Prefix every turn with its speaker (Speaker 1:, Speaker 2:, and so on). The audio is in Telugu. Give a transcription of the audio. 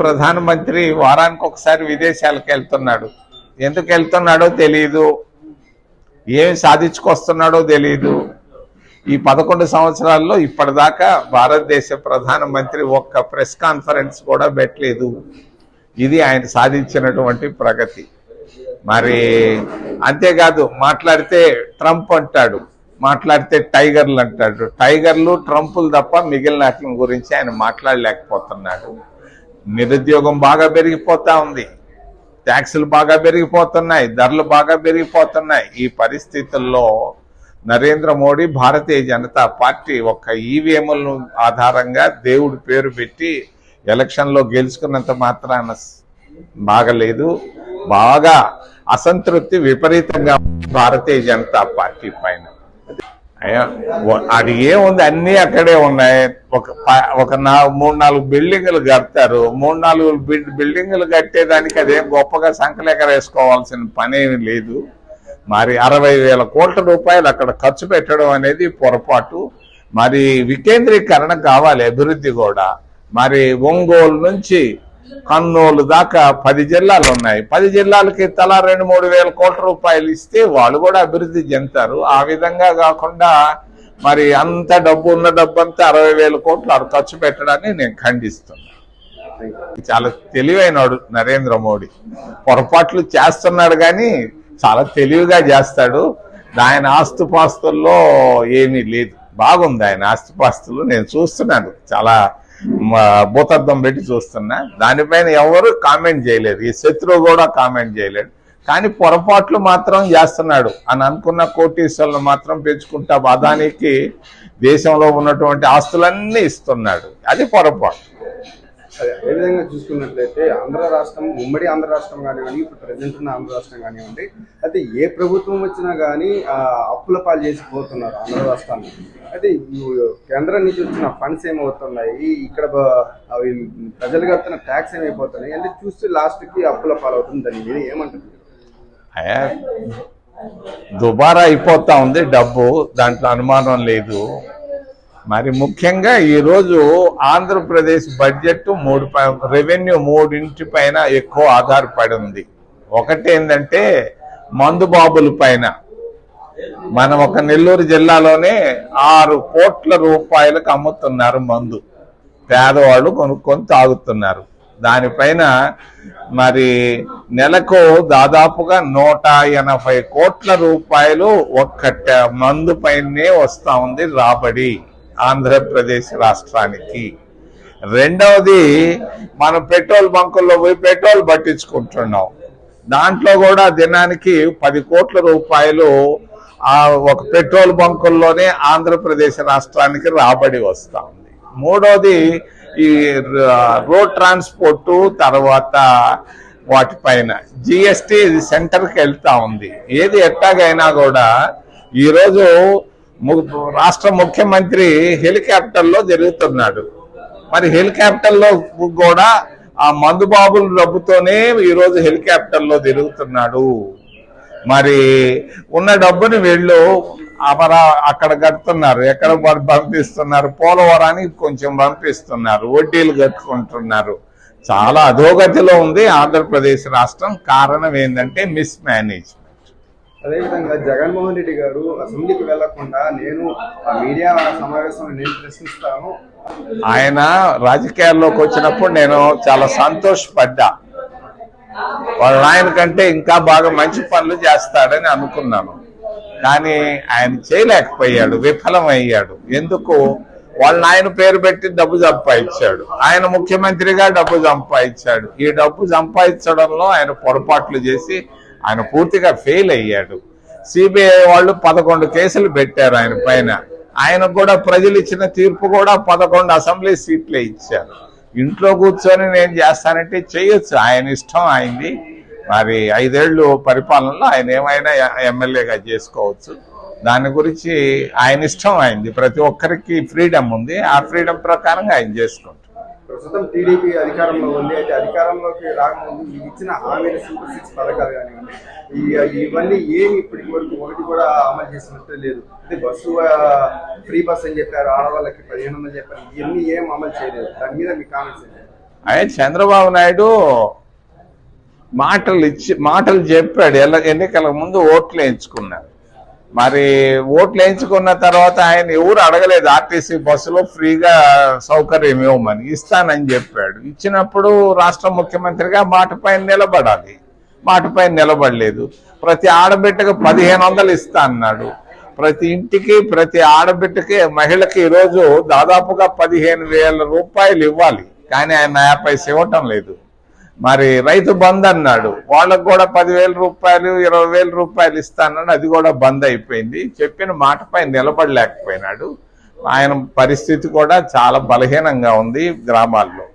Speaker 1: ప్రధానమంత్రి వారానికి ఒకసారి విదేశాలకు వెళ్తున్నాడు. ఎందుకు వెళ్తున్నాడో తెలియదు, ఏమి సాధించుకొస్తున్నాడో తెలియదు. ఈ 11 సంవత్సరాల్లో ఇప్పటిదాకా భారతదేశ ప్రధానమంత్రి ఒక్క ప్రెస్ కాన్ఫరెన్స్ కూడా పెట్టలేదు. ఇది ఆయన సాధించినటువంటి ప్రగతి. మరి అంతేకాదు, మాట్లాడితే ట్రంప్ అంటాడు, మాట్లాడితే టైగర్లు అంటాడు. టైగర్లు ట్రంపులు తప్ప మిగిలిన వాటి గురించి ఆయన మాట్లాడలేకపోతున్నాడు. నిరుద్యోగం బాగా పెరిగిపోతా ఉంది, ట్యాక్సులు బాగా పెరిగిపోతున్నాయి, ధరలు బాగా పెరిగిపోతున్నాయి. ఈ పరిస్థితుల్లో నరేంద్ర మోడీ భారతీయ జనతా పార్టీ ఒక్క ఈవీఎంలను ఆధారంగా దేవుడి పేరు పెట్టి ఎలక్షన్లో గెలుచుకున్నంత మాత్రాన బాగలేదు. బాగా అసంతృప్తి విపరీతంగా భారతీయ జనతా పార్టీ పైన. అది ఏముంది, అన్నీ అక్కడే ఉన్నాయి. ఒక 3-4 బిల్డింగులు కడతారు. 3-4 బిల్డింగులు కట్టేదానికి అదేం గొప్పగా సంకలెగరేసుకోవాల్సిన పనేమి లేదు. మరి 60,000 కోట్ల రూపాయలు అక్కడ ఖర్చు పెట్టడం అనేది పొరపాటు. మరి వికేంద్రీకరణ కావాలి, అభివృద్ధి కూడా. మరి ఒంగోలు నుంచి కర్నూలు దాకా 10 జిల్లాలు ఉన్నాయి. 10 జిల్లాలకి తలా 2-3 వేల కోట్ల రూపాయలు ఇస్తే వాళ్ళు కూడా అభివృద్ధి చెందుతారు. ఆ విధంగా కాకుండా మరి అంత డబ్బు ఉన్న డబ్బంతా 60,000 కోట్లు ఖర్చు పెట్టడాన్ని నేను ఖండిస్తున్నా. చాలా తెలివైనడు నరేంద్ర మోడీ. పొరపాట్లు చేస్తున్నాడు కానీ చాలా తెలివిగా చేస్తాడు. ఆయన ఆస్తుపాస్తుల్లో ఏమీ లేదు, బాగుంది ఆయన ఆస్తుపాస్తులు. నేను చూస్తున్నాను, చాలా భూతద్దం పెట్టి చూస్తున్నా. దానిపైన ఎవరు కామెంట్ చేయలేదు, ఈ శత్రువు కూడా కామెంట్ చేయలేడు. కానీ పొరపాట్లు మాత్రం చేస్తున్నాడు అని అనుకున్న కోటీశ్వరులు మాత్రం పెంచుకుంటా అదానికి దేశంలో ఉన్నటువంటి ఆస్తులన్నీ ఇస్తున్నాడు. అది పొరపాటు.
Speaker 2: ఏ విధంగా చూసుకున్నట్లయితే ఆంధ్ర రాష్ట్రం, ఉమ్మడి ఆంధ్ర రాష్ట్రం కానివ్వండి, ఇప్పుడు ప్రజెంట్ ఉన్న ఆంధ్ర రాష్ట్రం కానివ్వండి, అయితే ఏ ప్రభుత్వం వచ్చినా కానీ అప్పుల పాలు చేసి పోతున్నారు ఆంధ్ర రాష్ట్రాన్ని. అయితే కేంద్రం నుంచి వచ్చిన ఫండ్స్ ఏమవుతున్నాయి, ఇక్కడ ప్రజలు కడుతున్న ట్యాక్స్ ఏమైపోతున్నాయి అంటే చూస్తే లాస్ట్కి అప్పుల పాలవుతుంది. దాని మీద ఏమంటుంది?
Speaker 1: దుబారా అయిపోతా ఉంది డబ్బు, దాంట్లో అనుమానం లేదు. మరి ముఖ్యంగా ఈరోజు ఆంధ్రప్రదేశ్ బడ్జెట్ రెవెన్యూ 3 పైన ఎక్కువ ఆధారపడి ఉంది. ఒకటి ఏంటంటే మందుబాబుల పైన. మనం ఒక నెల్లూరు జిల్లాలోనే 6 కోట్ల రూపాయలకు అమ్ముతున్నారు మందు. పేదవాళ్ళు కొనుక్కొని తాగుతున్నారు. దానిపైన మరి నెలకు దాదాపుగా 180 కోట్ల రూపాయలు ఒక్క మందు పైనే వస్తా ఉంది రాబడి ఆంధ్రప్రదేశ్ రాష్ట్రానికి. రెండవది, మనం పెట్రోల్ బంకుల్లో పోయి పెట్రోల్ పట్టించుకుంటున్నాం. దాంట్లో కూడా దినానికి 10 కోట్ల రూపాయలు ఒక పెట్రోల్ బంకుల్లోనే ఆంధ్రప్రదేశ్ రాష్ట్రానికి రాబడి వస్తూ ఉంది. మూడవది, ఈ రోడ్ ట్రాన్స్పోర్టు, తర్వాత వాటిపైన జిఎస్టీ సెంటర్కి వెళ్తా ఉంది. ఏది ఎట్టాగైనా కూడా ఈరోజు రాష్ట్ర ముఖ్యమంత్రి హెలికాప్టర్లో జరుగుతున్నాడు. మరి హెలికాప్టర్లో కూడా ఆ మందుబాబుల డబ్బుతోనే ఈరోజు హెలికాప్టర్లో తిరుగుతున్నాడు. మరి ఉన్న డబ్బుని వీళ్ళు అక్కడ కడుతున్నారు. ఎక్కడ పంపిస్తున్నారు? పోలవరానికి కొంచెం పంపిస్తున్నారు, వడ్డీలు కట్టుకుంటున్నారు. చాలా అధోగతిలో ఉంది ఆంధ్రప్రదేశ్ రాష్ట్రం. కారణం ఏంటంటే మిస్ మేనేజ్మెంట్.
Speaker 2: అదేవిధంగా జగన్మోహన్ రెడ్డి గారు అసెంబ్లీకి వెళ్లకుండా నేను మీడియా సమావేశంలో నేను ప్రశ్నిస్తాను.
Speaker 1: ఆయన రాజకీయాల్లోకి వచ్చినప్పుడు నేను చాలా సంతోషపడ్డా. వాళ్ళ ఆయన కంటే ఇంకా బాగా మంచి పనులు చేస్తాడని అనుకున్నాను. కానీ ఆయన చేయలేకపోయాడు, విఫలమయ్యాడు. ఎందుకు? వాళ్ళ ఆయన పేరు పెట్టి డబ్బు సంపాదించాడు. ఆయన ముఖ్యమంత్రిగా డబ్బు సంపాదించాడు. ఈ డబ్బు సంపాదించడంలో ఆయన పొరపాట్లు చేసి ఆయన పూర్తిగా ఫెయిల్ అయ్యాడు. సిబిఐ వాళ్ళు 11 కేసులు పెట్టారు ఆయన పైన. ఆయనకు కూడా ప్రజలు ఇచ్చిన తీర్పు కూడా 11 అసెంబ్లీ సీట్లే ఇచ్చారు. ఇంట్లో కూర్చొని నేను చేస్తానంటే చేయొచ్చు, ఆయన ఇష్టం ఆయనది. మరి 5 ఏళ్ళు పరిపాలనలో ఆయన ఏమైనా ఎమ్మెల్యేగా చేసుకోవచ్చు. దాని గురించి ఆయన ఇష్టం అయింది. ప్రతి ఒక్కరికి ఫ్రీడమ్ ఉంది. ఆ ఫ్రీడమ్ ప్రకారంగా ఆయన చేసుకుంటారు.
Speaker 2: ప్రస్తుతం టీడీపీ అధికారంలో ఉంది. అయితే అధికారంలోకి రాకముందు ఇచ్చిన హామీల సూపర్ 6 పథకాలు కానివ్వండి, ఇవన్నీ ఏమి ఇప్పటి వరకు ఒకటి కూడా అమలు చేసినట్టు లేదు. అంటే బస్సు ఫ్రీ బస్ అని చెప్పారు, ఆడవాళ్ళకి 1500 చెప్పారు. ఇవన్నీ ఏం అమలు చేయలేదు. దాని మీద మీ కామెంట్స్ ఏంటి?
Speaker 1: ఆయన చంద్రబాబు నాయుడు మాటలు చెప్పాడు. ఎన్నికల ముందు ఓట్లు వేయించుకున్నారు. మరి ఓట్లు వేయించుకున్న తర్వాత ఆయన ఎవరు అడగలేదు ఆర్టీసీ బస్సులో ఫ్రీగా సౌకర్యం ఇవ్వమని. ఇస్తానని చెప్పాడు. ఇచ్చినప్పుడు రాష్ట్ర ముఖ్యమంత్రిగా మాట పైన నిలబడాలి. మాట పైన నిలబడలేదు. ప్రతి ఆడబిడ్డకు 1500 ఇస్తా అన్నాడు. ప్రతి ఇంటికి ప్రతి ఆడబిడ్డకి మహిళకి ఈరోజు దాదాపుగా 15,000 రూపాయలు ఇవ్వాలి. కానీ ఆయన 50 పైసలు ఇవ్వటం లేదు. మరి రైతు బంద్ అన్నాడు. వాళ్ళకు కూడా 10,000 రూపాయలు 20,000 రూపాయలు ఇస్తా అన్నాడు. అది కూడా బంద్ అయిపోయింది. చెప్పిన మాటపై నిలబడలేకపోయినాడు. ఆయన పరిస్థితి కూడా చాలా బలహీనంగా ఉంది గ్రామాల్లో.